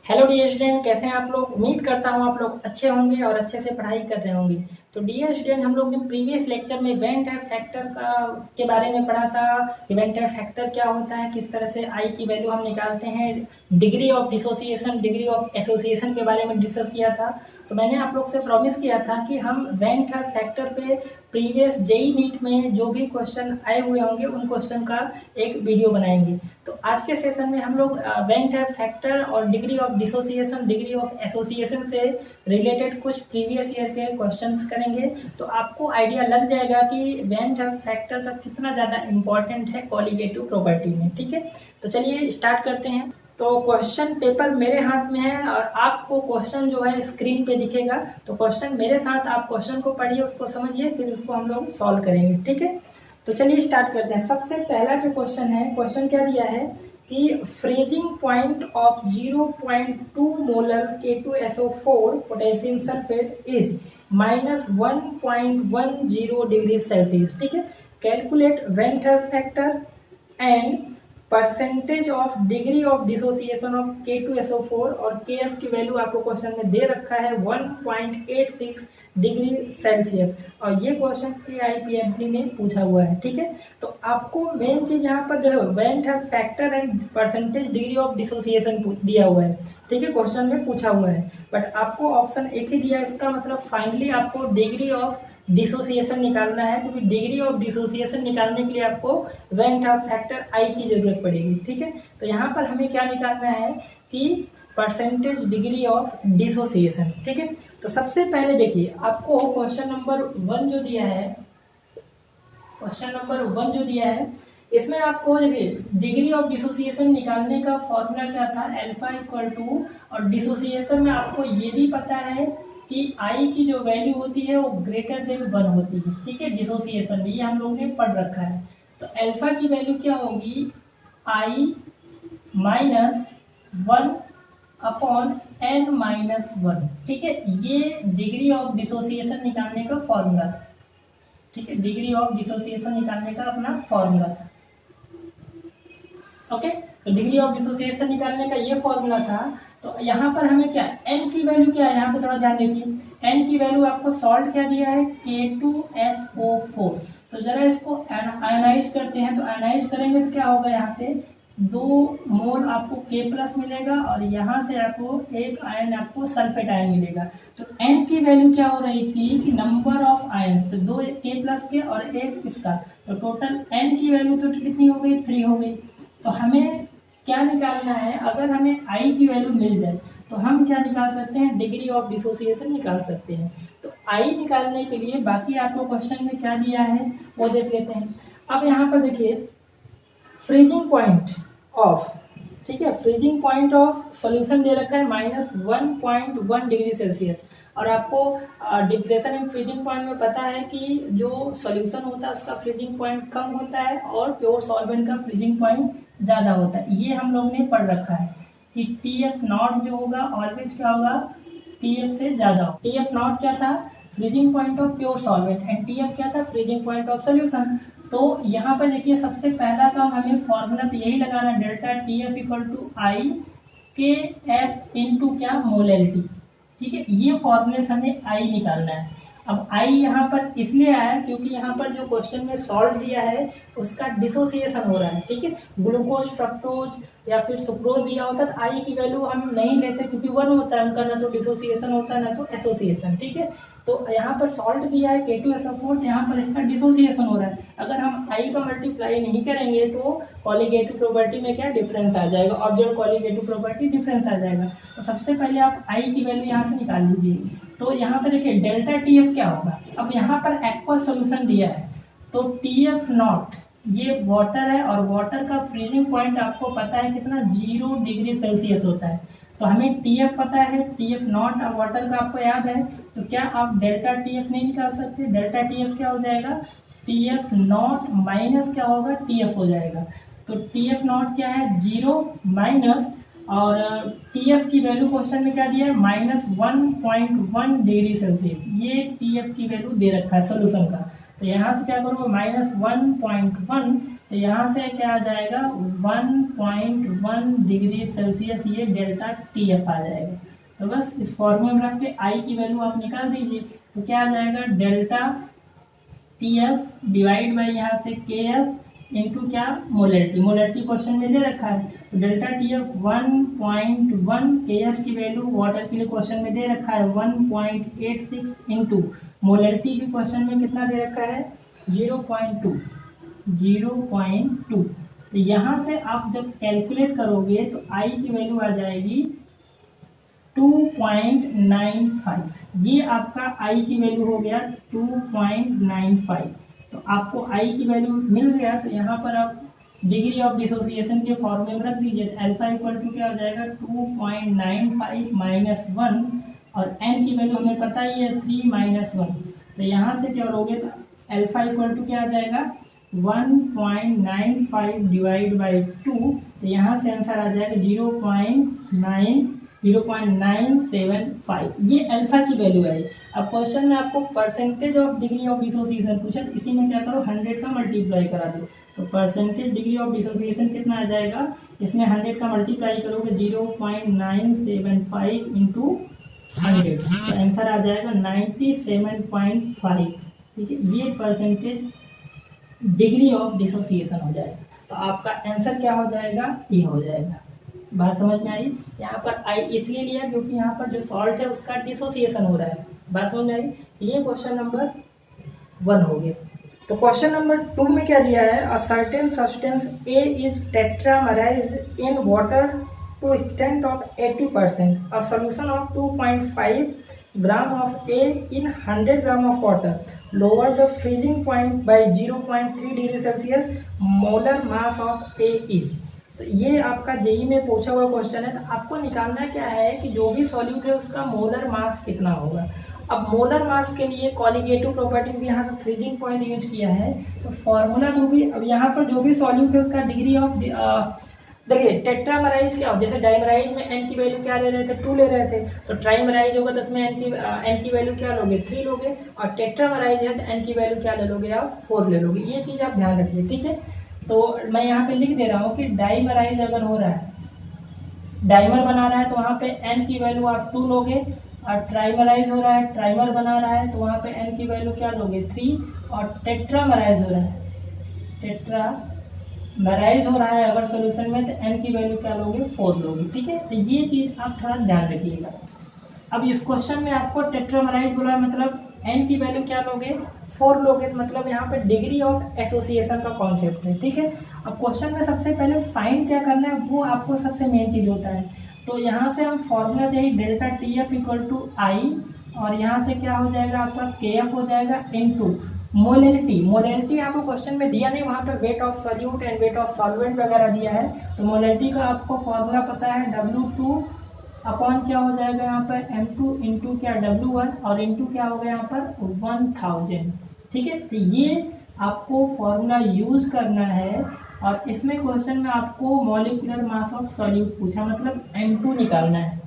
Hello dear student, कैसे हैं आप लोग। उम्मीद करता हूं आप लोग अच्छे होंगे और अच्छे से पढ़ाई कर रहे होंगे। तो डियर स्टूडेंट, हम लोग ने प्रीवियस लेक्चर में इवेंट है फैक्टर का के बारे में पढ़ा था। इवेंट है फैक्टर क्या होता है, किस तरह से आई की वैल्यू हम निकालते हैं, degree of dissociation, degree of association के बारे में डिस्कस किया था। तो मैंने आप लोग से प्रॉमिस किया था कि हम इवेंट है फैक्टर पे प्रीवियस जेई नीट में जो भी क्वेश्चन आए हुए होंगे उन क्वेश्चन का एक वीडियो बनाएंगे। तो आज के सेशन में हम लोग इवेंट है फैक्टर और degree of dissociation, degree of association से रिलेटेड कुछ प्रीवियस ईयर के क्वेश्चंस करेंगे। तो आपको आइडिया लग जाएगा कि इवेंट है फैक्टर का कितना ज़्यादा इंपॉर्टेंट है क्वालिटेटिव प्रॉपर्टी में। ठीक है, तो चलिए स्टार्ट करते हैं। तो क्वेश्चन पेपर मेरे हाथ में है और आपको क्वेश्चन जो है स्क्रीन पे दिखेगा। तो क्वेश्चन मेरे साथ आप क्वेश्चन को पढ़िए, उसको समझिए, फिर उसको हम लोग सॉल्व करेंगे। ठीक है, तो चलिए स्टार्ट करते हैं। सबसे पहला जो क्वेश्चन है, क्वेश्चन क्या दिया है कि freezing point of 0.2 molar K2SO4 potassium sulphate is -1.10 degree Celsius. ठीक है, calculate van't Hoff factor and percentage of degree of dissociation of K2SO4 और Kf की वैल्यू आपको क्वेश्चन में दे रखा है 1.86 डिग्री सेल्सियस। और ये क्वेश्चन AIPMT ने पूछा हुआ है। ठीक है, तो आपको मेन चीज यहाँ पर जो है वेंट है factor and percentage degree of dissociation दिया हुआ है। ठीक है, क्वेश्चन में पूछा हुआ है, बट आपको ऑप्शन एक ही दिया है। इसका मतलब फाइनली आपको डिग्री ऑफ डिसोसिएशन निकालना है, क्योंकि डिग्री ऑफ डिसोसिएशन निकालने के लिए आपको वेंट ऑफ फैक्टर आई की जरूरत पड़ेगी। ठीक है, तो यहाँ पर हमें क्या निकालना है कि परसेंटेज डिग्री ऑफ डिसोसिएशन। ठीक है, तो सबसे पहले देखिए आपको क्वेश्चन नंबर 1 जो दिया है, क्वेश्चन नंबर 1 जो दिया है इसमें आपको देखिए डिग्री ऑफ डिसोसिएशन निकालने का फॉर्मूला क्या था, अल्फा इक्वल टू, और डिसोसिएशन में आपको ये भी पता है कि आई की जो वैल्यू होती है वो ग्रेटर देन 1 होती है। ठीक है, डिसोसिएशन में ये हम लोग ने पढ़ रखा है। तो अल्फा की वैल्यू क्या होगी, आई माइनस 1 अपॉन n माइनस 1। ठीक है, ये डिग्री ऑफ डिसोसिएशन निकालने का फॉर्मूला था। ठीक है, डिग्री ऑफ डिसोसिएशन निकालने का अपना फॉर्मूला था। ओके, तो डिग्री ऑफ डिसोसिएशन निकालने का ये फॉर्मूला था। तो यहाँ पर हमें क्या n की वैल्यू क्या है, यहाँ पे थोड़ा ध्यान देखिए। n की वैल्यू आपको सॉल्ट क्या दिया है, K2SO4। तो जरा इसको आयनाइज करते हैं। तो आयनाइज करेंगे तो क्या होगा, यहाँ से 2 मोल आपको K प्लस मिलेगा और यहाँ से आपको एक आयन आपको सल्फेट आयन मिलेगा। तो n की वैल्यू क्या हो रही थी कि नंबर ऑफ आयन्स, तो 2 K प्लस के और एक इसका, तो टोटल n की वैल्यू तो कितनी हो गई, 3 हो गई। तो हमें क्या निकालना है, अगर हमें आई की वैल्यू मिल जाए तो हम क्या निकाल सकते हैं, डिग्री ऑफ डिसोसिएशन निकाल सकते हैं। तो आई निकालने के लिए बाकी आपको क्वेश्चन में क्या दिया है वो देख लेते हैं। अब यहाँ पर देखिए फ्रीजिंग पॉइंट ऑफ, ठीक है, फ्रीजिंग पॉइंट ऑफ सॉल्यूशन दे रखा है -1.1 डिग्री सेल्सियस। और आपको डिप्रेशन एंड फ्रीजिंग पॉइंट में पता है कि जो सॉल्यूशन होता है उसका फ्रीजिंग पॉइंट कम होता है और प्योर सॉल्वेंट का फ्रीजिंग पॉइंट ज़्यादा होता है। ये हम लोग ने पढ़ रखा है कि TF नॉट जो होगा ऑलवेज क्या होगा, TF से ज़्यादा हो। TF नॉट क्या था, freezing point of pure solvent, and TF क्या था, फ्रीजिंग पॉइंट ऑफ सॉल्यूशन। तो यहाँ पर देखिए सबसे पहला काम हमें फॉर्मूला तो यही लगाना, delta TF equal to I K F into क्या, मोलैरिटी। ठीक है, ये फॉर्मूले से हमें आई निकालना है। अब आई यहाँ पर इसलिए आया क्योंकि यहाँ पर जो क्वेश्चन में सॉल्ट दिया है उसका डिसोसिएशन हो रहा है। ठीक है, ग्लूकोज, फ्रक्टोज या फिर सुक्रोज दिया होता है तो आई की वैल्यू हम नहीं लेते, क्योंकि 1 होता है उनका, ना तो डिसोसिएशन होता है ना तो एसोसिएशन। ठीक है, तो यहाँ पर सॉल्ट दिया है K2SO4, यहाँ पर इसका डिसोसिएशन हो रहा है। अगर हम आई का मल्टीप्लाई नहीं करेंगे तो कॉलिगेटिव प्रॉपर्टी में क्या डिफरेंस आ जाएगा, ऑब्जर्व कॉलिगेटिव प्रॉपर्टी डिफरेंस आ जाएगा। तो सबसे पहले आप आई की वैल्यू यहाँ से निकाल लीजिए। तो यहाँ पे देखिए डेल्टा TF क्या होगा, अब यहाँ पर एक्वस सॉल्यूशन दिया है तो TF नॉट ये वाटर है और वाटर का फ्रीजिंग पॉइंट आपको पता है कितना, 0 डिग्री सेल्सियस होता है। तो हमें TF पता है, TF नॉट और वाटर का आपको याद है, तो क्या आप डेल्टा TF नहीं निकाल सकते। डेल्टा TF क्या हो जाएगा, TF नॉट माइनस क्या होगा, TF हो जाएगा। तो TF नॉट क्या है, 0 माइनस, और TF की वैल्यू क्वेश्चन में क्या दिया है, -1.1 डिग्री सेल्सियस। ये TF की वैल्यू दे रखा है सोल्यूशन का। तो यहाँ से क्या करूँगा -1.1, तो यहाँ से क्या आ जाएगा 1.1 डिग्री सेल्सियस, ये डेल्टा TF आ जाएगा। तो बस इस फॉर्मूले में रख के आई की वैल्यू आप निकाल दीजिए, तो क्या आ जाएगा डेल्टा TF डिवाइड बाई यहाँ से KF इंटू क्या मोलरिटी, मोलरिटी क्वेश्चन में दे रखा है, तो डेल्टा TF 1.1, KF की वैल्यू वाटर के लिए क्वेश्चन में दे रखा है 1.86 इंटू मोलरिटी भी क्वेश्चन में कितना दे रखा है 0.2। तो यहाँ से आप जब कैलकुलेट करोगे तो आई की वैल्यू आ जाएगी 2.95, ये आपका आई की वैल्यू हो गया 2.95। तो आपको आई की वैल्यू मिल गया, तो यहाँ पर आप डिग्री ऑफ डिसोसिएशन के फॉर्मूले में रख दीजिए, अल्फा इक्वल टू क्या हो जाएगा 2.95 माइनस 1, और एन की वैल्यू हमें पता ही है 3 - 1, तो यहाँ से क्या करोगे तो अल्फा इक्वल टू क्या आ जाएगा 1.95 डिवाइड बाई 2, तो यहाँ से आंसर आ जाएगा 0.975, ये अल्फा की वैल्यू है। अब क्वेश्चन में आपको percentage of degree of dissociation पूछा, इसी में क्या करो 100 का मल्टीप्लाई करा दो, तो परसेंटेज डिग्री ऑफ डिसोसिएशन कितना आ जाएगा, इसमें 100 का मल्टीप्लाई करोगे 0.975 इंटू 100, तो आंसर आ जाएगा 97.5। ठीक है, ये परसेंटेज डिग्री ऑफ डिसोसिएशन हो जाएगा, तो आपका आंसर क्या हो जाएगा, ये हो जाएगा। बात समझ में आई? यहाँ पर आई इसलिए लिया क्योंकि यहाँ पर जो सॉल्ट है उसका डिसोसिएशन हो रहा है। बात समझ में आई? ये क्वेश्चन नंबर 1 हो गया। तो क्वेश्चन नंबर 2 में क्या दिया है, a certain substance A is tetramerised in water to extent of 80%, a solution of 2.5 gram of A in 100 gram of water, lower the freezing point by 0.3 degree Celsius, molar mass of A is. तो ये आपका JEE में पूछा हुआ question है। तो आपको निकालना क्या है कि जो भी सॉल्यूट है उसका मोलर मास कितना होगा। अब मोलर मास के लिए कॉलिगेटिव प्रॉपर्टी भी यहाँ पर फ्रीजिंग पॉइंट यूज किया है, तो फॉर्मूला जो भी अब यहाँ पर जो भी सॉल्यूट है उसका डिग्री ऑफ, देखिए टेट्रामराइज क्या हो, जैसे डाइमराइज में एन की वैल्यू क्या ले रहे थे 2 ले रहे थे, तो ट्राइमराइज होगा तो उसमें एन की वैल्यू क्या लोगे 3 लोगे, और टेट्रामराइज है तो एन की वैल्यू क्या ले लोगे आप 4 ले लोगे। ये चीज़ आप ध्यान रखिए, ठीक है। तो मैं यहाँ पे लिख दे रहा हूँ कि डाइमराइज अगर हो रहा है, डाइमर बना रहा है तो वहाँ पे एन की वैल्यू आप 2 लोगे, और ट्राइमराइज हो रहा है, ट्राइमर बना रहा है तो वहाँ पे एन की वैल्यू क्या लोगे 3, और टेट्रामराइज हो रहा है, टेट्रामराइज हो रहा है अगर सॉल्यूशन में तो एन की वैल्यू क्या लोगे 4 लोगे, ठीक है। तो ये चीज़ आप थोड़ा ध्यान रखिएगा। अब इस क्वेश्चन में आपको टेट्रामराइज बोला है, मतलब एन की वैल्यू क्या लोगे 4 लोगे, मतलब यहाँ पे डिग्री ऑफ एसोसिएशन का कॉन्सेप्ट है, ठीक है। अब क्वेश्चन में सबसे पहले फाइंड क्या करना है वो आपको सबसे मेन चीज़ होता है। तो यहाँ से हम फॉर्मूला देंगे डेल्टा TF इक्वल टू आई, और यहाँ से क्या हो जाएगा आपका KF हो जाएगा इनटू मोलरिटी। मोलरिटी आपको क्वेश्चन में दिया नहीं, वहाँ पे wait of solute and weight of solvent वगैरह दिया है, तो मोलरिटी का आपको फॉर्मूला पता है W2 अपॉन क्या हो जाएगा यहाँ पर M2 इंटू क्या W1, और इंटू क्या होगा यहाँ पर 1000, ठीक है। तो ये आपको फॉर्मूला यूज करना है, और इसमें क्वेश्चन में आपको मॉलिक्यूलर मास ऑफ सॉल्यूट पूछा, मतलब M2 निकालना है,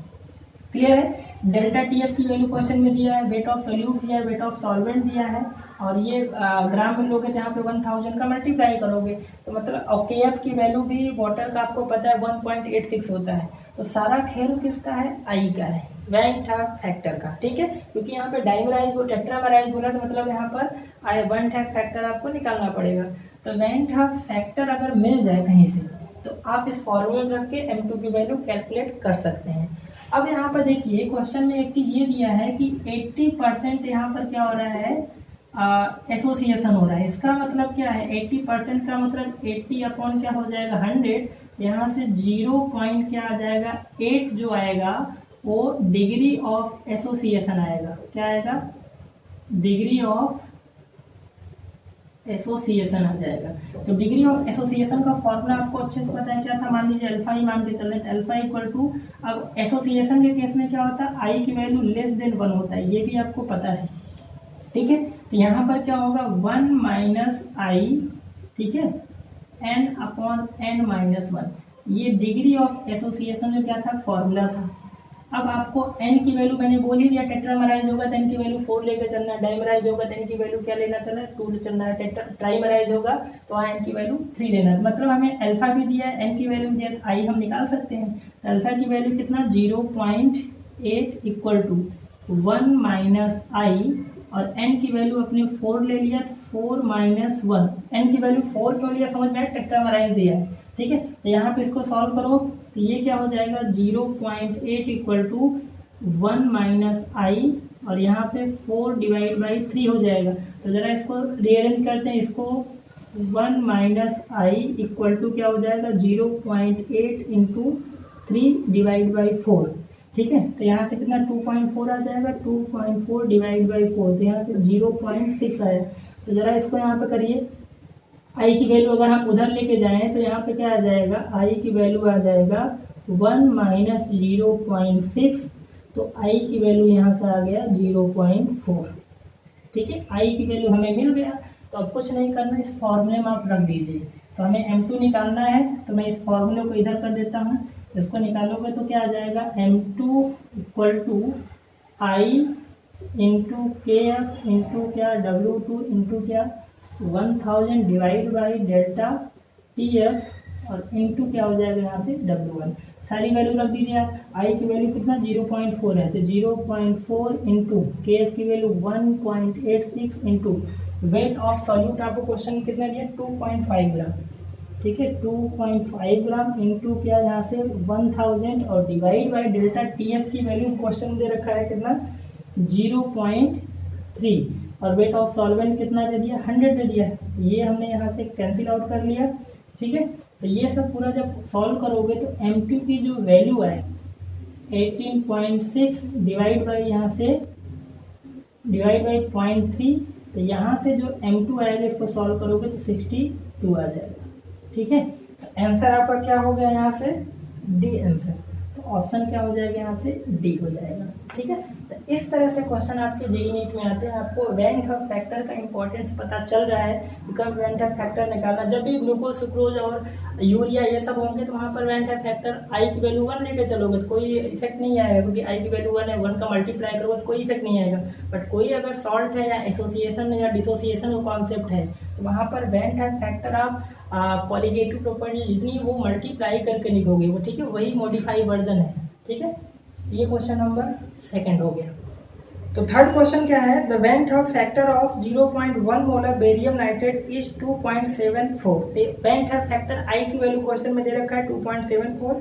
क्लियर है। डेल्टा TF की वैल्यू क्वेश्चन में दिया है, वेट ऑफ सॉल्यूट दिया है, वेट ऑफ सॉल्वेंट दिया है, और ये ग्राम में लोगे जहाँ पे 1000 का मल्टीप्लाई करोगे तो मतलब, और KF की वैल्यू भी वाटर का आपको पता है 1.86 होता है। तो सारा खेल किसका है, आई का है, वैन थर्ड फैक्टर का, ठीक है। क्योंकि यहाँ पे डाइमराइज को टेट्रामराइज बोला तो मतलब यहाँ पर वन थर्ड फैक्टर आपको निकालना पड़ेगा। तो वैन थर्ड फैक्टर अगर मिल जाए कहीं से तो आप इस फॉर्मूले में रख के M2 की वैल्यू कैलकुलेट कर सकते हैं। अब यहाँ पर देखिए क्वेश्चन में एक चीज ये दिया है कि 80% यहाँ पर क्या हो रहा है, एसोसिएशन हो रहा है। इसका मतलब क्या है, 80% का मतलब 80 अपॉन क्या हो जाएगा 100, यहाँ से 0 पॉइंट क्या आ जाएगा 8 जो आएगा वो डिग्री ऑफ एसोसिएशन आएगा। क्या आएगा, डिग्री ऑफ एसोसिएशन आ जाएगा। तो डिग्री ऑफ एसोसिएशन का फॉर्मूला आपको अच्छे से पता है, क्या था, मान लीजिए अल्फा ही मान के चल रहे थे, अल्फा इक्वल टू, अब एसोसिएशन के केस में क्या होता है, आई की वैल्यू लेस देन 1 होता है, ये भी आपको पता है, ठीक है। तो यहाँ पर क्या होगा 1 माइनस आई, ठीक है, n अपॉन n माइनस 1, ये डिग्री ऑफ एसोसिएशन में क्या था, फॉर्मूला था। अब आपको n की वैल्यू मैंने बोल ही दिया, टेट्रामराइज होगा तो n की वैल्यू 4 लेकर चलना है, डाइमराइज होगा तो n की वैल्यू क्या लेना चलना है 2 चलना है, ट्राइमराइज होगा तो वहाँ n की वैल्यू 3 लेना है। मतलब हमें अल्फा भी दिया है, n की वैल्यू दिया है, आई हम निकाल सकते हैं। तो अल्फा की वैल्यू कितना 0.8 इक्वल टू 1 माइनस आई, और n की वैल्यू अपने 4 ले लिया तो 4 माइनस 1, n की वैल्यू 4 क्यों लिया समझ में आया, टेट्रामराइज दिया है, ठीक है। तो यहाँ पे इसको सॉल्व करो तो ये क्या हो जाएगा 0.8 इक्वल टू 1 माइनस आई, और यहाँ पे 4 डिवाइड बाई 3 हो जाएगा। तो जरा इसको रीअरेंज करते हैं, इसको 1 माइनस आई इक्वल टू क्या हो जाएगा 0.8 इंटू 3 डिवाइड बाई 4, ठीक है। तो यहाँ से कितना 2.4 आ जाएगा, 2.4 डिवाइड बाई 4, तो यहाँ से 0.6 आया। तो जरा इसको यहाँ पे करिए, आई की वैल्यू अगर हम उधर लेके जाएं तो यहाँ पे क्या आ जाएगा, आई की वैल्यू आ जाएगा 1 माइनस 0.6, तो आई की वैल्यू यहाँ से आ गया 0.4, ठीक है। आई की वैल्यू हमें मिल गया, तो अब कुछ नहीं करना, इस फॉर्मूले में आप रख दीजिए। तो हमें m2 निकालना है, तो मैं इस फॉर्मूले को इधर कर देता हूँ, इसको निकालोगे तो क्या आ जाएगा m2 equal to i into k F into क्या W2 इंटू क्या 1000 divide by delta T f, और इंटू क्या हो जाएगा यहाँ से W1। सारी वैल्यू रख दीजिए आप। आई की वैल्यू कितना 0.4 है, तो 0.4 इंटू के एफ की value 1.86 into weight of solute, आपको क्वेश्चन में कितना दिया 2.5 ग्राम, ठीक है। 2.5 ग्राम इंटू क्या यहाँ से 1000 और divide by delta T F की वैल्यू क्वेश्चन दे रखा है कितना 0.3, और वेट ऑफ सॉल्वेंट कितना दे दिया 100 दे दिया। ये हमने यहाँ से कैंसिल आउट कर लिया, ठीक है। तो ये सब पूरा जब सॉल्व करोगे तो m2 की जो वैल्यू है 18.6 डिवाइड बाई यहाँ से डिवाइड बाई 0.3, तो यहाँ से जो m2 आएगा इसको सॉल्व करोगे तो 62 आ जाएगा, ठीक है। तो आंसर आपका क्या हो गया यहाँ से डी आंसर, तो ऑप्शन क्या हो जाएगा यहाँ से डी हो जाएगा, ठीक है। तो इस तरह से क्वेश्चन आपके जेईई नीट में आते हैं। आपको वेंट ऑफ फैक्टर का इंपॉर्टेंस पता चल रहा है कि कब वेंट ऑफ फैक्टर निकालना। जब भी ग्लूकोज सुक्रोज और यूरिया ये सब होंगे तो वहाँ पर वेंट ऑफ फैक्टर आई की वैल्यू 1 लेके चलोगे तो कोई इफेक्ट नहीं आएगा, क्योंकि आई की वैल्यू 1 है, 1 का मल्टीप्लाई करोगे तो कोई इफेक्ट नहीं आएगा। बट कोई अगर सॉल्ट है या एसोसिएशन या डिसोसिएशन का कॉन्सेप्ट है तो वहाँ पर वेंट ऑफ फैक्टर आप कॉलिगेटिव प्रॉपर्टी जितनी वो मल्टीप्लाई करके लिखोगे वो, ठीक है, वही मॉडिफाई वर्जन है, ठीक है। ये क्वेश्चन नंबर सेकंड हो गया। तो थर्ड क्वेश्चन क्या है, the went Hoff factor of 0.1 molar barium nitrate is 2.74। Went Hoff factor I की वैल्यू क्वेश्चन में दे रखा है 2.74।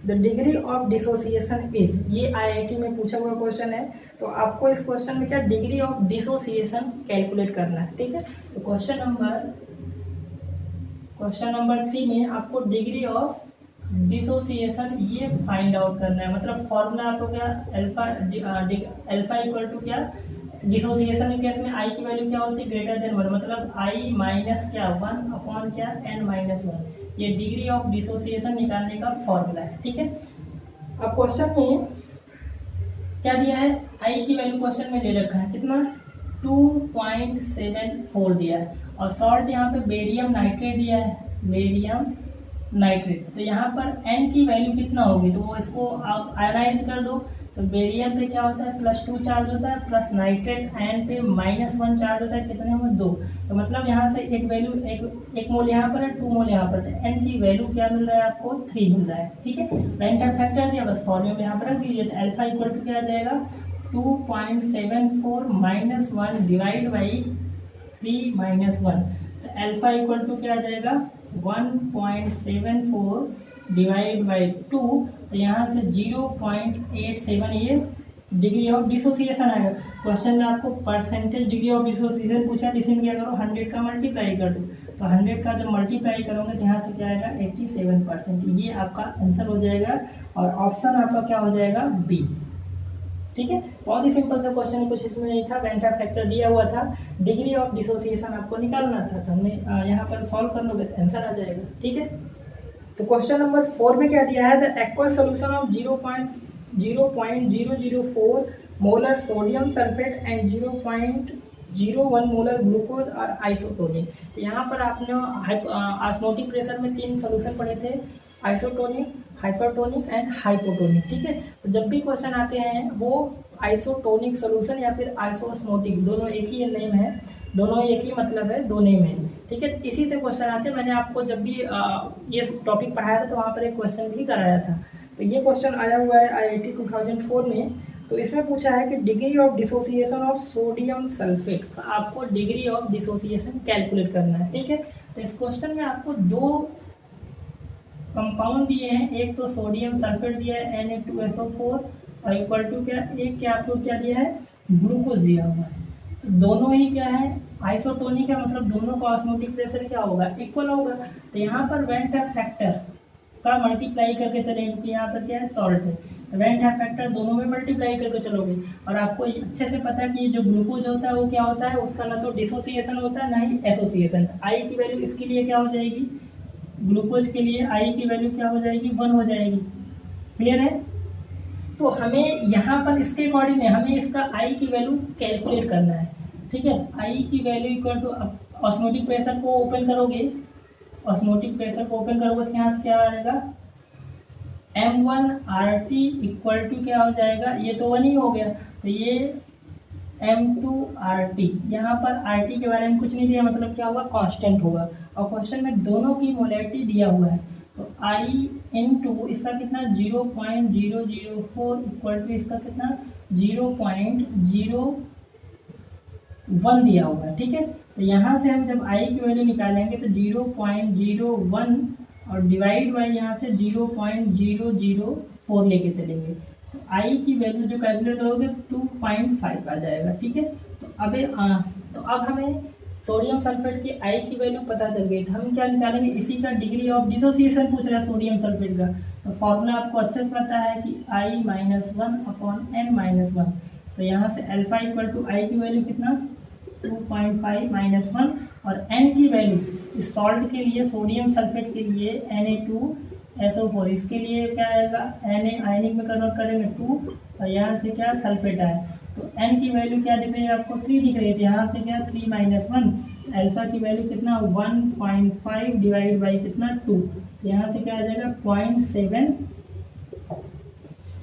The degree of dissociation is, ये आईआईटी में पूछा हुआ क्वेश्चन है, तो आपको इस क्वेश्चन में क्या डिग्री ऑफ डिसोसिएशन कैलकुलेट करना है, ठीक है। तो क्वेश्चन नंबर 3 में आपको डिग्री ऑफ डिसोसिएशन ये फाइंड आउट करना है। मतलब फॉर्मूला आपको क्या अल्फा इक्वल टू क्या डिसोसिएशन के केस में आई की वैल्यू क्या होती है ग्रेटर देन 1, मतलब आई माइनस क्या 1 अपॉन क्या n माइनस 1, ये डिग्री ऑफ डिसोसिएशन निकालने का फॉर्मूला है, ठीक है। अब क्वेश्चन में क्या दिया है, आई की वैल्यू क्वेश्चन में दे रखा है कितना 2.74 दिया है, और सॉल्ट यहाँ पे बेरियम नाइट्रेट दिया है, बेरियम नाइट्रेट। तो यहाँ पर n की वैल्यू कितना होगी, तो वो इसको आप आयनाइज कर दो, तो बेरियम पे क्या होता है +2 चार्ज होता है, प्लस नाइट्रेट आयन पे -1 चार्ज होता है, कितने में 2। तो मतलब यहाँ से एक वैल्यू एक मोल यहाँ पर है, 2 मोल यहाँ पर है, n की वैल्यू क्या मिल रहा है आपको 3 मिल रहा है, ठीक है। वेंट ऑफ फैक्टर दिया, बस फॉर्मूला में यहाँ पर रख दीजिए। तो अल्फा इक्वल टू क्या आ जाएगा 2.74 -1 डिवाइड बाई 3 -1, तो अल्फा इक्वल टू क्या आ जाएगा 1.74 डिवाइड बाई 2, तो यहाँ से 0.87 ये डिग्री ऑफ डिसोसिएशन आएगा। क्वेश्चन में आपको परसेंटेज डिग्री ऑफ डिसोसिएशन पूछा है, इसमें क्या करो 100 का मल्टीप्लाई कर दो, तो 100 का जब मल्टीप्लाई करोगे तो यहाँ से क्या आएगा 87%, ये आपका आंसर हो जाएगा, और ऑप्शन आपका क्या हो जाएगा बी, ठीक है। बहुत ही सिंपल सा क्वेश्चन, कुछ इसमें नहीं था, वेंट ऑफ फैक्टर दिया हुआ था, डिग्री ऑफ डिसोसिएशन आपको निकालना था, तो हमने यहाँ पर सॉल्व कर लोगे तो आंसर आ जाएगा, ठीक है। तो क्वेश्चन नंबर 4 में क्या दिया है, the aqueous solution of 0.004 molar sodium sulphate and 0.01 molar glucose और आइसोटोनिक। तो यहाँ पर आपने ऑस्मोटिक प्रेशर में 3 सोल्यूशन पढ़े थे, आइसोटोनिक, हाइपरटोनिक एंड हाइपोटोनिक, ठीक है। तो जब भी क्वेश्चन आते हैं वो आइसोटोनिक सॉल्यूशन या फिर आइसोस्मोटिक, दोनों एक ही नेम है, दोनों एक ही मतलब है, दो नेम है, ठीक है। इसी से क्वेश्चन आते हैं। मैंने आपको जब भी ये टॉपिक पढ़ाया था तो वहाँ पर एक क्वेश्चन भी कराया था। तो ये क्वेश्चन आया हुआ है IIT 2004 में। तो इसमें पूछा है कि degree of dissociation of sodium sulphate, आपको डिग्री ऑफ डिसोसिएशन कैलकुलेट करना है, ठीक है। तो इस क्वेश्चन में आपको दो कंपाउंड दिए हैं, एक तो सोडियम सल्फेट दिया है Na2SO4 और इक्वल टू क्या, एक क्या आपको क्या दिया है, ग्लूकोज दिया हुआ है। तो दोनों ही क्या है, आइसोटोनिक है, मतलब दोनों का ऑस्मोटिक प्रेशर क्या होगा, इक्वल होगा। तो यहाँ पर वेंट फैक्टर का मल्टीप्लाई करके चलेंगे, क्योंकि यहाँ पर क्या है, सॉल्ट है। तो वेंट फैक्टर दोनों में मल्टीप्लाई करके चलोगे। और आपको अच्छे से पता है कि जो ग्लूकोज होता है वो क्या होता है, उसका ना तो डिसोसिएशन होता है ना ही एसोसिएशन। आई की वैल्यू इसके लिए क्या हो जाएगी, ग्लूकोज के लिए आई की वैल्यू क्या हो जाएगी, 1 हो जाएगी। क्लियर है। तो हमें यहाँ पर इसके अकॉर्डिंग हमें इसका आई की वैल्यू कैलकुलेट करना है, ठीक है। आई की value equal to, osmotic pressure को ओपन करोगे, ऑस्मोटिक प्रेशर को ओपन करोगे तो यहाँ से क्या आ जाएगा, M1RT इक्वल टू क्या हो जाएगा, ये तो 1 ही हो गया, तो ये M2RT। यहाँ पर RT के बारे में कुछ नहीं दिया, मतलब क्या होगा, कांस्टेंट होगा। और क्वेश्चन में दोनों की मोलैरिटी दिया हुआ है। तो I इंटू इसका कितना 0.004 इक्वल टू इसका कितना 0.01 दिया हुआ है, ठीक है। तो यहाँ से हम जब I की वैल्यू निकालेंगे तो 0.01 और डिवाइड बाई यहाँ से 0.004 लेके चलेंगे। तो I की वैल्यू जो कैलकुलेट करोगे 2.5 आ जाएगा, ठीक है। तो अब हमें सोडियम सल्फेट की I की वैल्यू पता चल गई। तो हम क्या निकालेंगे, इसी का डिग्री ऑफ डिसोसिएशन पूछ रहा है सोडियम सल्फेट का। तो फॉर्मूला आपको अच्छे से पता है कि I-1/n-1। तो यहाँ से अल्फा इक्वल टू I की वैल्यू कितना 2.5 - 1 और n की वैल्यू इस सॉल्ट के लिए, सोडियम सल्फेट के लिए Na2SO4, इसके लिए क्या आएगा, Na आयनिक में कन्वर्ट करेंगे 2 और यहाँ से क्या सल्फेट आए। तो n की वैल्यू क्या दिख रही है आपको, 3 दिख रही है। यहाँ से क्या 3 - 1, अल्फा की वैल्यू कितना 1.5 डिवाइड बाई कितना 2, यहाँ से क्या आ जाएगा 0.7,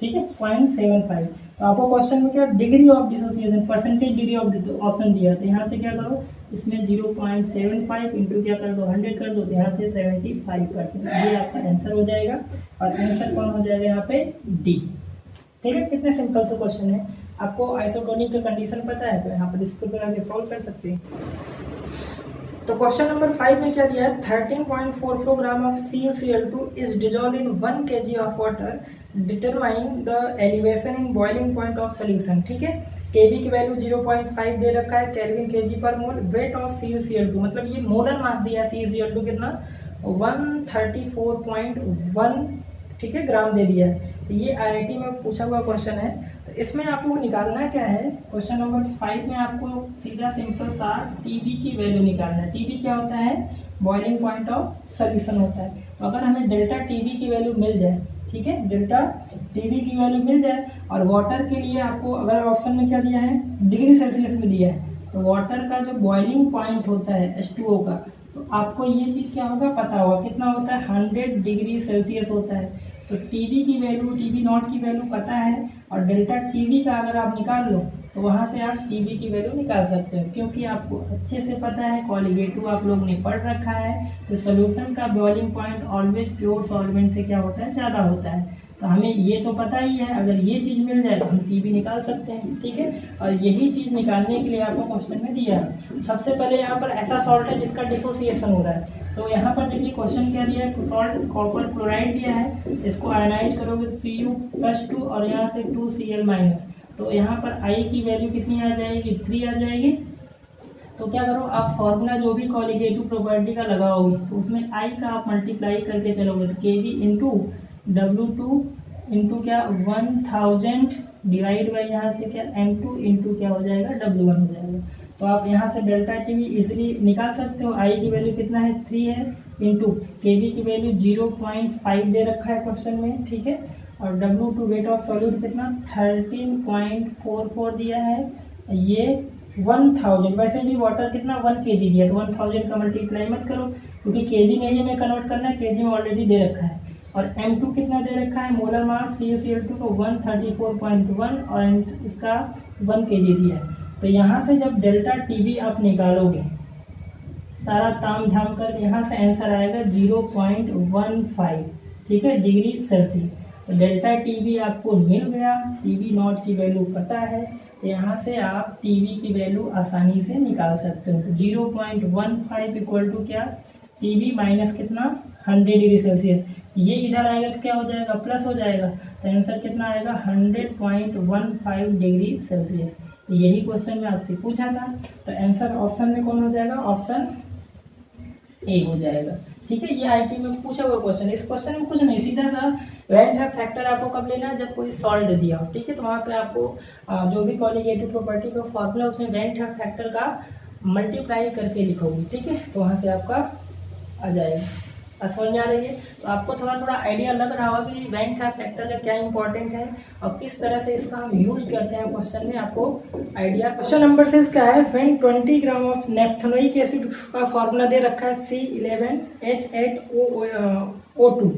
ठीक है 0.75। तो आपको क्वेश्चन में क्या degree of dissociation, percentage degree of option दिया। तो यहाँ से क्या करो, इसमें 0.75 इंटू क्या कर दो 100 कर दो, तो यहाँ से 75%, ये आपका आंसर हो जाएगा। और आंसर कौन हो जाएगा यहाँ पे, डी, ठीक है। कितने सिंपल से क्वेश्चन है। आपको आइसोटोनिक का कंडीशन पता है तो यहाँ पर इसको तो आगे सॉल्व कर सकते हैं। तो क्वेश्चन नंबर 5 में क्या दिया है, 13.44 gram of CuCl2 is dissolve in 1 kg of water, determine the elevation in boiling point of solution, ठीक है। Kb की वैल्यू 0.5 दे रखा है, केल्विन kg पर मोल। वेट ऑफ CuCl2, मतलब ये मोलर मास दिया है CuCl2 कितना 134.1, ठीक है, ग्राम दे दिया है। तो ये IIT में पूछा हुआ क्वेश्चन है। तो इसमें आपको निकालना क्या है, क्वेश्चन नंबर 5 में आपको सीधा सिंपल सा TB की वैल्यू निकालना है। TB क्या होता है, बॉइलिंग पॉइंट ऑफ सोल्यूशन होता है। तो अगर हमें डेल्टा TB की वैल्यू मिल जाए, ठीक है, डेल्टा TB की वैल्यू मिल जाए, और वाटर के लिए आपको अगर ऑप्शन में क्या दिया है, डिग्री सेल्सियस में दिया है, तो वाटर का जो बॉइलिंग पॉइंट होता है H2O का, तो आपको ये चीज़ क्या होगा, पता होगा कितना होता है, 100 डिग्री सेल्सियस होता है। तो TB की वैल्यू, TB नॉट की वैल्यू पता है, और डेल्टा TB का अगर आप निकाल लो तो वहाँ से आप TB की वैल्यू निकाल सकते हो, क्योंकि आपको अच्छे से पता है, कॉलिगेटिव आप लोग ने पढ़ रखा है। तो सोल्यूशन का boiling point always pure solvent से क्या होता है, ज़्यादा होता है। तो हमें ये तो पता ही है, अगर ये चीज़ मिल जाए तो हम TB निकाल सकते हैं, ठीक है। और यही चीज़ निकालने के लिए आपको क्वेश्चन में दिया है। सबसे पहले यहाँ पर ऐसा सॉल्ट है जिसका डिसोसिएशन हो रहा है। तो यहाँ पर देखिए क्वेश्चन क्या दिया है, सॉल्ट कॉपर क्लोराइड दिया है, इसको आयनाइज करोगे तो Cu+2 और यहाँ से 2Cl-। तो यहाँ पर I की वैल्यू कितनी आ जाएगी, 3 आ जाएगी। तो क्या करो, आप फॉर्मूला जो भी कॉलिगेटिव प्रॉपर्टी का लगाओगे तो उसमें I का आप मल्टीप्लाई करके चलोगे, तो Kb इंटू W2 इंटू क्या 1000 डिवाइड बाई यहाँ से क्या M2 इंटू क्या हो जाएगा W1 हो जाएगा। तो आप यहाँ से डेल्टा TB इजीली निकाल सकते हो। I की वैल्यू कितना है, 3 है, इंटू Kb की वैल्यू 0.5 दे रखा है क्वेश्चन में, ठीक है। और W2 वेट ऑफ सॉल्यूट कितना 13.44 दिया है, ये 1000, वैसे भी वाटर कितना 1 kg दिया, तो 1000 का मल्टीप्लाई मत करो, क्योंकि kg में ही हमें कन्वर्ट करना है, kg में ऑलरेडी दे रखा है। और M2 कितना दे रखा है, मोलर मास CuCl2 को 134.1 और इसका 1 kg दिया है। तो यहाँ से जब डेल्टा टीवी आप निकालोगे सारा ताम झाम कर, यहाँ से आंसर आएगा 0.15, ठीक है, डिग्री सेल्सियस। तो डेल्टा टीवी आपको मिल गया, टीवी नॉट की वैल्यू पता है, तो यहाँ से आप टीवी की वैल्यू आसानी से निकाल सकते हो। तो 0.15 इक्वल टू क्या, टीवी माइनस कितना 100 डिग्री सेल्सियस, ये इधर आएगा तो क्या हो जाएगा, प्लस हो जाएगा, तो आंसर कितना आएगा 100.15 डिग्री सेल्सियस। तो यही क्वेश्चन में आपसे पूछा था, तो आंसर ऑप्शन में कौन हो जाएगा, ऑप्शन ए हो जाएगा, ठीक है। ये आईटी में पूछा हुआ क्वेश्चन है। इस क्वेश्चन में कुछ नहीं, सीधा सा वेंट है फैक्टर आपको कब लेना है, जब कोई सॉल्ट दिया हो, ठीक है। तो वहाँ पे आपको जो भी कॉलिगेटिव प्रॉपर्टी का फॉर्मूला उसमें वेंट है फैक्टर का मल्टीप्लाई करके लिखोगे, ठीक है, तो वहाँ से आपका आ जाएगा। समझ में आ रही है। तो आपको थोड़ा थोड़ा आइडिया लग रहा होगा कि वेंट है फैक्टर का क्या इंपॉर्टेंट है और किस तरह से इसका हम यूज करते हैं क्वेश्चन में, आपको आइडिया। क्वेश्चन नंबर 6 क्या है, when 20 gram of naphthoic acid का फॉर्मूला दे रखा है C11H8O2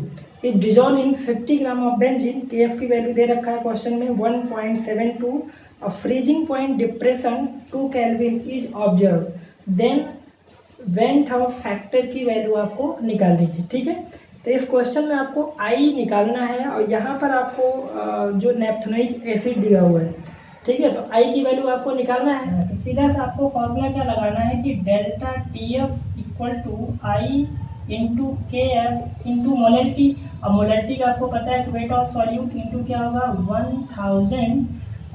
is dissolve in 50 gram of benzene, KF की वैल्यू दे रखा है क्वेश्चन में 1.72, और freezing point depression 2 kelvin is observe, then van't Hoff factor की वैल्यू आपको निकालनी है, ठीक है। तो इस क्वेश्चन में आपको आई निकालना है और यहाँ पर आपको जो नेप्थेनोइक एसिड दिया हुआ है, ठीक है, तो आई की वैल्यू आपको निकालना है। तो सीधा सा आपको फॉर्मूला क्या लगाना है कि delta TF equal to i into KF into molarity, और मोलरिटी का आपको पता है कि वेट ऑफ सॉल्यूट इंटू क्या होगा 1000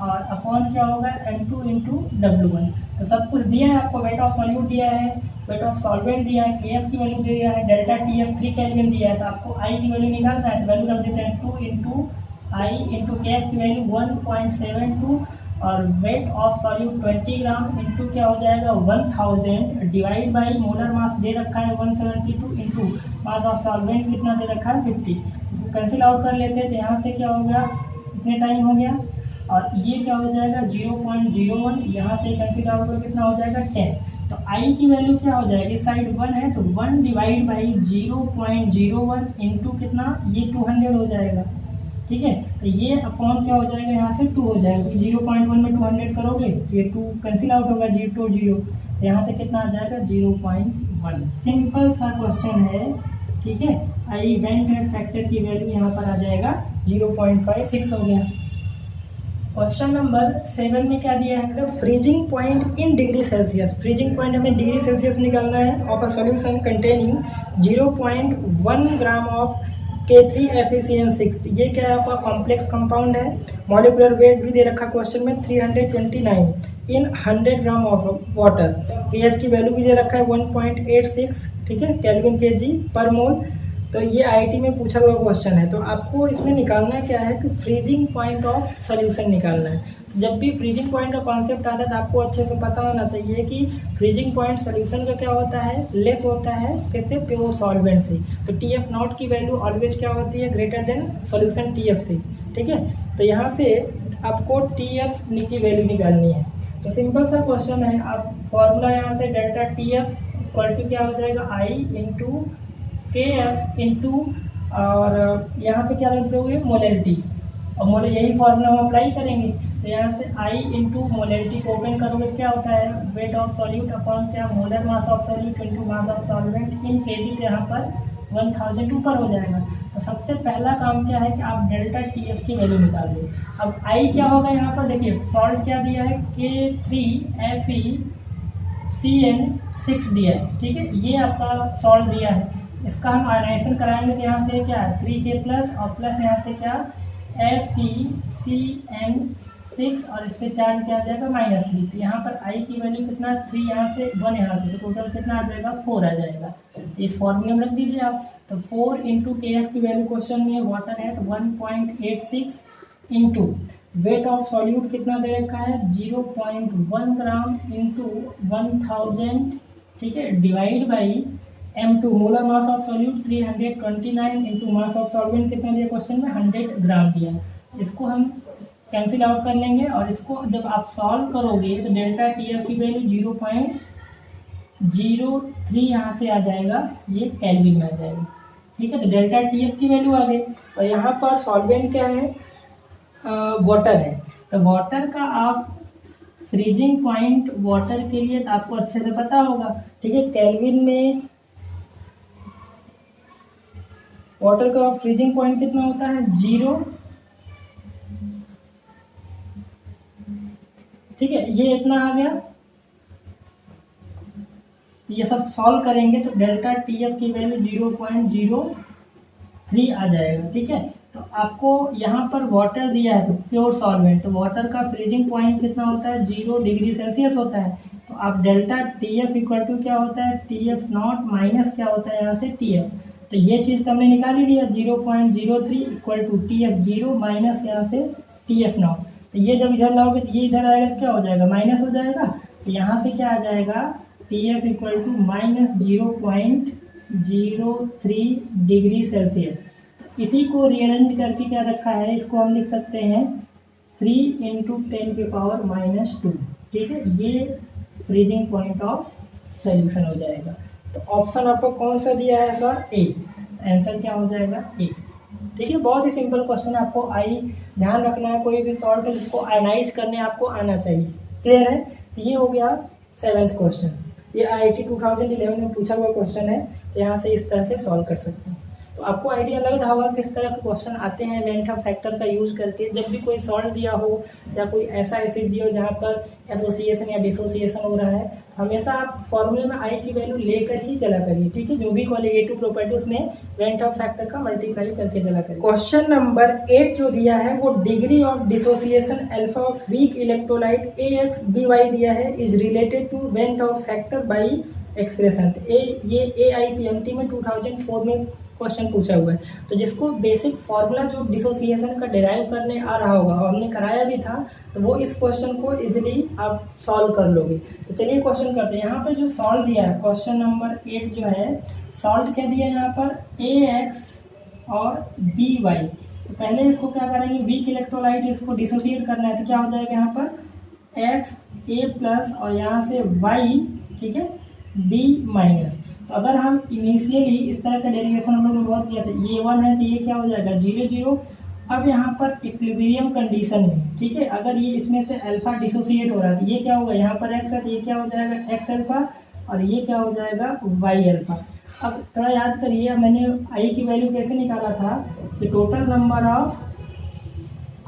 और अपॉन क्या होगा M2 इंटू W1। तो सब कुछ दिया है आपको, वेट ऑफ सॉल्यूट दिया है, वेट ऑफ सॉल्वेंट दिया है, KF की वैल्यू दिया है, डेल्टा TF 3 केल्विन दिया है, तो आपको आई की वैल्यू निकालना है। तो वैल्यू रख देते हैं 2 इंटू आई इंटू KF की वैल्यू 1.72 और wait of solute 20 gram into क्या हो जाएगा 1000 डिवाइड बाई मोलर मास दे रखा है 172 इंटू मास ऑफ सॉल्वेंट कितना दे रखा है 50। इसको कैंसिल आउट कर लेते हैं, तो यहाँ से क्या हो गया, कितने टाइम हो गया, और ये क्या हो जाएगा 0.01, यहाँ से कैंसिल आउट कर कितना हो जाएगा 10। तो आई की वैल्यू क्या हो जाएगी, साइड 1 है तो 1 डिवाइड बाई 0.01 इंटू कितना, ये 200 हो जाएगा, ठीक है। तो ये अपॉन क्या हो जाएगा, यहाँ से 2 हो जाएगा, 0.1 में 200 करोगे तो ये 2 कैंसिल आउट होगा, 0 0, तो यहाँ से कितना आ जाएगा 0.1। सिंपल सा क्वेश्चन है, ठीक है। आई वेंट है फैक्टर की वैल्यू यहाँ पर आ जाएगा 0.56 हो गया। क्वेश्चन नंबर 7 में क्या दिया है, freezing point in degree Celsius, freezing point हमें डिग्री सेल्सियस निकालना है of a solution containing 0.1 gram of K3FeCN6। ये क्या है आपका कॉम्प्लेक्स कंपाउंड है, मॉलिक्यूलर वेट भी दे रखा क्वेश्चन में 329 इन 100 ग्राम ऑफ वाटर, KF की वैल्यू भी दे रखा है 1.86, ठीक है, केल्विन kg पर मोल। तो ये आईटी में पूछा हुआ क्वेश्चन है। तो आपको इसमें निकालना क्या है कि फ्रीजिंग पॉइंट ऑफ सॉल्यूशन निकालना है। जब भी फ्रीजिंग पॉइंट का कॉन्सेप्ट आता है तो आपको अच्छे से पता होना चाहिए कि फ्रीजिंग पॉइंट सॉल्यूशन का क्या होता है, लेस होता है किससे, प्योर सॉल्वेंट से। तो TF नॉट की वैल्यू ऑलवेज क्या होती है, ग्रेटर देन सॉल्यूशन TF से, ठीक है। तो यहाँ से आपको TF की वैल्यू निकालनी है। तो सिंपल सा क्वेश्चन है, आप फॉर्मूला यहाँ से डेल्टा TF इक्वल टू क्या हो जाएगा आई इंटू KF इंटू और यहाँ पे क्या रख दोगे मोलरिटी, और मोलर यही फॉर्मूला हम अप्लाई करेंगे। तो यहाँ से आई इंटू मोलरिटी को ओपन करोगे क्या होता है, वेट ऑफ सॉल्यूट अपॉन क्या molar mass of solute into mass of solvent in KG, पे यहाँ पर 1000 ऊपर हो जाएगा। तो सबसे पहला काम क्या है कि आप डेल्टा TF की वैल्यू निकाल दो। अब आई क्या होगा, यहाँ पर देखिए सॉल्ट क्या दिया है K3FeCN6 दिया है, ठीक है, ये आपका सॉल्ट दिया है। इसका हम आयनाइजेशन कराएंगे तो यहाँ से क्या है 3K प्लस और प्लस यहाँ से क्या FeCN6 और इस पे चार्ज क्या आ जाएगा -3। तो यहाँ पर आई की वैल्यू कितना 3, यहाँ से 1 यहाँ से, तो टोटल कितना आ जाएगा 4 आ जाएगा। इस फॉर्मूले में रख दीजिए आप। तो 4 इंटू KF की वैल्यू क्वेश्चन में वाटर है तो 1.86 इंटू वेट ऑफ सॉल्यूट कितना दे रखा है 0.1 ग्राम इंटू 1000, ठीक है, divide by M2 molar mass of solute 329 into mass of solvent कितना दिया क्वेश्चन में 100 ग्राम दिया। इसको हम कैंसिल आउट कर लेंगे और इसको जब आप सॉल्व करोगे तो डेल्टा TF की वैल्यू 0.03 यहाँ से आ जाएगा, ये केल्विन में आ जाएगा, ठीक है, तो डेल्टा टी एफ की वैल्यू आ गई। और यहाँ पर सॉल्वेंट क्या है, वाटर है। तो वाटर का आप फ्रीजिंग पॉइंट वाटर के लिए तो आपको अच्छे से पता होगा, ठीक है, केल्विन में वाटर का फ्रीजिंग पॉइंट कितना होता है, 0। ठीक है, ये इतना आ गया। ये सब सॉल्व करेंगे तो डेल्टा टी एफ की वैल्यू 0.03 आ जाएगा। ठीक है, तो आपको यहाँ पर वाटर दिया है तो प्योर सॉल्वेंट, तो वाटर का फ्रीजिंग पॉइंट कितना होता है, 0 डिग्री सेल्सियस होता है। तो आप delta T F equal to क्या होता है, टी एफ नॉट माइनस क्या होता है यहाँ से टी एफ। तो ये चीज़ तो हमने निकाल ही लिया, 0.03 equal to t f 0 minus यहाँ से टी एफ नॉट। तो ये जब इधर लाओगे तो ये इधर आएगा तो क्या हो जाएगा, माइनस हो जाएगा। तो यहाँ से क्या आ जाएगा, t F equal to minus 0.03 degree Celsius. इसी को रीअरेंज करके क्या रखा है, इसको हम लिख सकते हैं 3 इंटू 10⁻²। ठीक है, ये फ्रीजिंग पॉइंट ऑफ सोल्यूशन हो जाएगा। तो ऑप्शन आपको कौन सा दिया है सर, ए। आंसर क्या हो जाएगा, ए। ठीक है, बहुत ही सिंपल क्वेश्चन है। आपको आई ध्यान रखना है, कोई भी सॉल्ट है जिसको आयनाइज करने आपको आना चाहिए। क्लियर है, ये हो गया 7th क्वेश्चन। ये IIT 2011 में पूछा हुआ क्वेश्चन है, तो यहाँ से इस तरह से सॉल्व कर सकते हैं। तो आपको आइडिया लग रहा होगा किस तरह के क्वेश्चन आते हैं वेंट ऑफ फैक्टर का यूज करके। जब भी कोई सॉल्ट दिया हो या कोई ऐसा एसिड दिया हो जहाँ पर एसोसिएशन या डिसोसिएशन हो रहा है, हमेशा आप फॉर्मूले में आई की वैल्यू लेकर ही चला करिए। ठीक है, जो भी क्वालिटेटिव प्रॉपर्टी उसमें वेंट ऑफ फैक्टर का मल्टीप्लाई करके चला करिए। क्वेश्चन नंबर 8 जो दिया है वो degree of dissociation alpha of weak electrolyte AXBY दिया है is related to van't Hoff factor by expression. ये AIPMT में 2004 में क्वेश्चन पूछा हुआ है। तो जिसको बेसिक फॉर्मूला जो डिसोसिएशन का डिराइव करने आ रहा होगा और हमने कराया भी था, तो वो इस क्वेश्चन को इजीली आप सॉल्व कर लोगे। तो चलिए क्वेश्चन करते हैं। यहाँ पर जो सॉल्व दिया है क्वेश्चन नंबर 8 जो है, सॉल्व क्या दिया है यहाँ पर, AX और BY। तो पहले इसको क्या करेंगे, वीक इलेक्ट्रोलाइट इसको डिसोसिएट करना है। तो क्या हो जाएगा यहाँ पर X A प्लस और यहाँ से Y, ठीक है, B माइनस। तो अगर हम इनिशियली इस तरह का डेरिवेशन हम लोग ने बहुत किया था, ये 1 है तो ये क्या हो जाएगा 0 0। अब यहाँ पर इक्विलिब्रियम कंडीशन में, ठीक है, अगर ये इसमें से अल्फा डिसोसिएट हो रहा है तो ये क्या होगा, यहाँ पर x है तो ये क्या हो जाएगा x अल्फा और ये क्या हो जाएगा y अल्फा। अब थोड़ा याद करिए, मैंने i की वैल्यू कैसे निकाला था कि total number of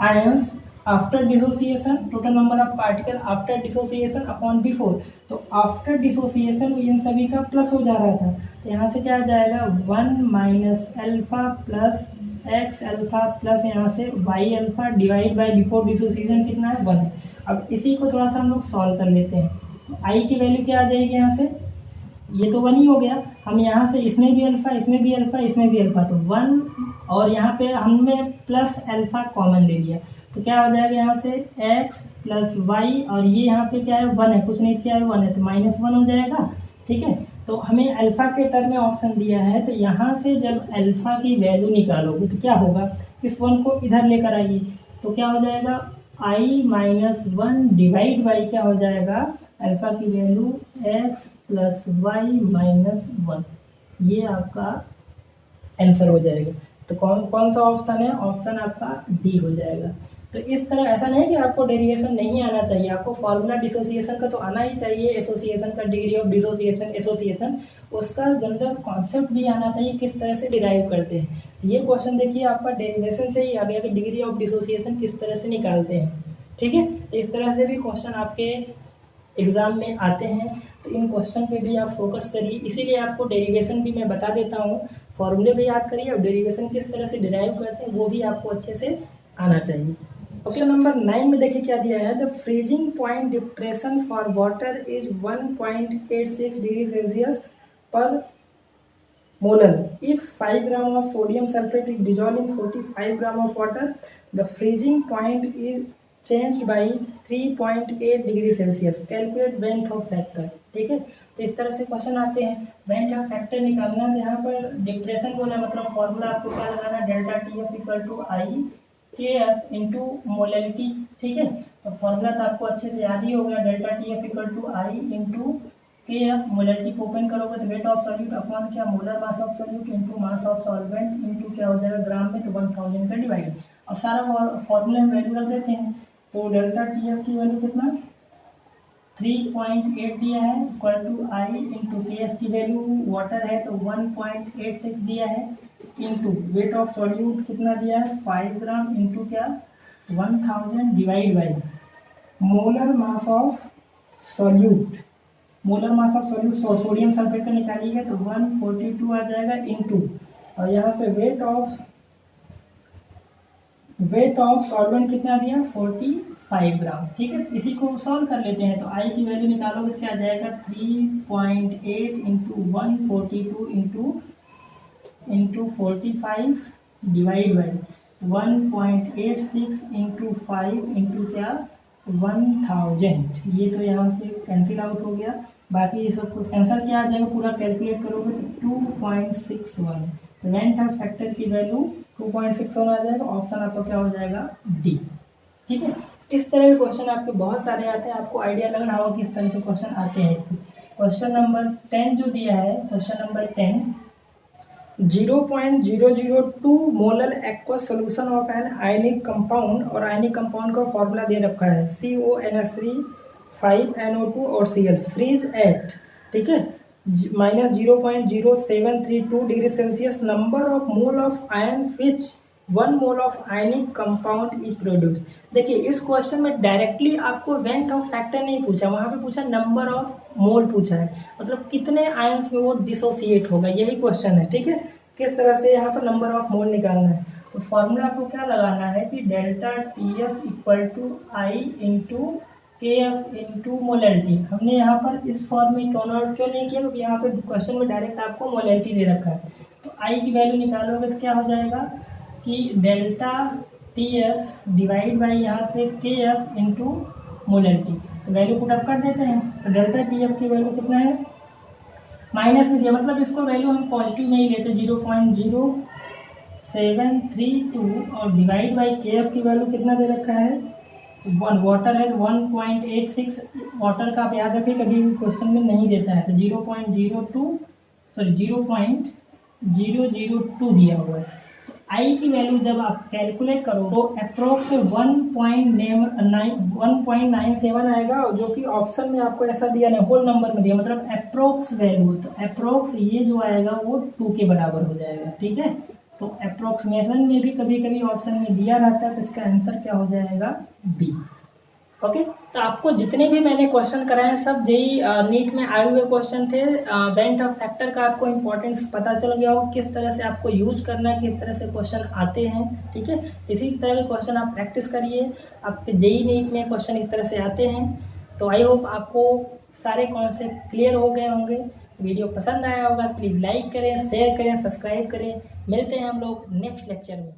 ions after dissociation, total number of particle after dissociation upon before. तो आफ्टर डिसोसिएशन इन सभी का प्लस हो जा रहा था, तो यहाँ से क्या आ जाएगा 1 minus alpha plus x alpha plus यहाँ से y alpha divide by before dissociation कितना है 1 है। अब इसी को थोड़ा सा हम लोग सॉल्व कर लेते हैं। आई की वैल्यू क्या आ जाएगी यहाँ से, ये तो 1 ही हो गया। हम यहाँ से इसमें भी अल्फा, इसमें भी अल्फा, इसमें भी अल्फा, तो 1 और यहाँ पे हमने प्लस अल्फा कॉमन ले लिया। तो क्या हो जाएगा यहाँ से x प्लस वाई और ये यहाँ पे क्या है 1 है, कुछ नहीं क्या है 1 है, तो -1 हो जाएगा। ठीक है, तो हमें अल्फा के टर्म में ऑप्शन दिया है, तो यहाँ से जब अल्फा की वैल्यू निकालोगे तो क्या होगा, इस 1 को इधर लेकर आइए, तो क्या हो जाएगा i-1 डिवाइड बाई क्या हो जाएगा अल्फा की वैल्यू x प्लस वाई -1। ये आपका आंसर हो जाएगा। तो कौन सा ऑप्शन है, ऑप्शन आपका डी हो जाएगा। तो इस तरह ऐसा नहीं कि आपको डेरिवेशन नहीं आना चाहिए, आपको फॉर्मूला डिसोसिएशन का तो आना ही चाहिए, एसोसिएशन का डिग्री ऑफ डिसोसिएशन एसोसिएशन उसका जनरल कॉन्सेप्ट भी आना चाहिए, किस तरह से डिराइव करते हैं। ये क्वेश्चन देखिए आपका डेरिवेशन से ही आ गया कि डिग्री ऑफ डिसोसिएशन किस तरह से निकालते हैं। ठीक है, तो इस तरह से भी क्वेश्चन आपके एग्जाम में आते हैं, तो इन क्वेश्चन पे भी आप फोकस करिए। इसीलिए आपको डेरिवेशन भी मैं बता देता हूँ, फॉर्मूले भी याद करिए और डेरिवेशन किस तरह से डिराइव करते हैं वो भी आपको अच्छे से आना चाहिए। क्वेश्चन नंबर 9 में देखिए क्या दिया है, the freezing point depression for water is 1.86 degree Celsius per molar if 5 gram of sodium sulphate is dissolve in 45 gram of water, the freezing point is changed by 3.8 degree Celsius, calculate van't Hoff factor. ठीक है, तो इस तरह से question आते हैं। Went Hoff factor निकालना है, यहाँ पर डिप्रेशन बोला मतलब फॉर्मूला आपको क्या लगाना है, delta T F equal to I K F into molality. ठीक है, तो फॉर्मूला तो आपको अच्छे से याद ही होगा, delta T F equal to i into k f molarity को ओपन करोगे तो वेट ऑफ सॉल्यूट अपॉन क्या molar mass of solute into mass of solvent into क्या हो जाएगा ग्राम में, तो 1000 का डिवाइड। अब सारा फॉर्मूला में वैल्यू रख देते हैं। तो डेल्टा टी एफ की वैल्यू कितना 3.8 दिया है equal to i into k F की वैल्यू वाटर है तो 1.86 दिया है इंटू वेट ऑफ सॉल्यूट कितना दिया है 5 ग्राम इंटू क्या 1000 divide by molar mass of solute. Molar mass of solute sodium sulphate का निकालिएगा तो 142 आ जाएगा इंटू और यहाँ से वेट ऑफ सॉल्वेंट कितना दिया 45 ग्राम। ठीक है, इसी को सॉल्व कर लेते हैं। तो आई की वैल्यू निकालोगे तो क्या आ जाएगा 3.8 into 142 into 45 divide by 1.86 into 5 into क्या 1000। ये तो यहाँ से कैंसिल आउट हो गया। बाकी ये सब कुछ आंसर क्या आ जाएगा पूरा कैलकुलेट करोगे तो 2.61। रेंट ऑफ फैक्टर की वैल्यू 2.61 आ जाएगा। ऑप्शन आपका क्या हो जाएगा डी। ठीक है, इस तरह के क्वेश्चन आपके बहुत सारे आते हैं, आपको आइडिया लगना होगा किस तरह से क्वेश्चन आते हैं। क्वेश्चन नंबर 10 जो दिया है, question number 10 0.002 molar aqueous solution of an ionic compound और आयनिक कंपाउंड का फॉर्मूला दे रखा है CONH3 5NO2 और Cl फ्रीज एट, ठीक है, -0.0732 degree Celsius. Number of mole of ion which 1 mole of ionic compound is produce. देखिए इस क्वेश्चन में डायरेक्टली आपको रेंट ऑफ फैक्टर नहीं पूछा, वहां पे पूछा नंबर ऑफ मोल पूछा है, मतलब कितने आयन्स में वो डिसोसिएट होगा, यही क्वेश्चन है। ठीक है, किस तरह से यहाँ पर नंबर ऑफ मोल निकालना है। तो फॉर्मूला आपको क्या लगाना है कि delta T F equal to i into k F into molarity. हमने यहाँ पर इस फॉर्म में कन्वर्ट क्यों नहीं किया, क्योंकि यहाँ पे क्वेश्चन में डायरेक्ट आपको मोलरिटी दे रखा है। तो आई की वैल्यू निकालोगे तो क्या हो जाएगा कि delta T F divide by यहाँ पे के एफ इंटू मोलरिटी। तो वैल्यू पुट अप कर देते हैं। तो डेल्टा टी एफ की वैल्यू कितना है माइनस में दिया, मतलब इसको वैल्यू हम पॉजिटिव में ही लेते 0.0732 और डिवाइड बाई के एफ की वैल्यू कितना दे रखा है वाटर है 1.86। वाटर का आप याद रखिए कभी क्वेश्चन में नहीं देता है तो 0.002 दिया हुआ है। तो आई की वैल्यू जब आप कैलकुलेट करो तो अप्रोक्स 1.97 आएगा, जो कि ऑप्शन में आपको ऐसा दिया नहीं, होल नंबर में दिया, मतलब अप्रोक्स वैल्यू। तो अप्रोक्स ये जो आएगा वो 2 के बराबर हो जाएगा। ठीक है, तो अप्रोक्सीमेशन में भी कभी कभी ऑप्शन में दिया रहता है, तो इसका आंसर क्या हो जाएगा बी। ओके, तो आपको जितने भी मैंने क्वेश्चन कराए हैं सब जेई नीट में आए हुए क्वेश्चन थे। रेंट ऑफ फैक्टर का आपको इंपॉर्टेंस पता चल गया हो, किस तरह से आपको यूज करना है, किस तरह से क्वेश्चन आते हैं। ठीक है, इसी तरह के क्वेश्चन आप प्रैक्टिस करिए, आपके जेई नीट में क्वेश्चन इस तरह से आते हैं। तो आई होप आपको सारे कॉन्सेप्ट क्लियर हो गए होंगे। वीडियो पसंद आया होगा प्लीज़ लाइक करें, शेयर करें, सब्सक्राइब करें। मिलते हैं हम लोग नेक्स्ट लेक्चर में।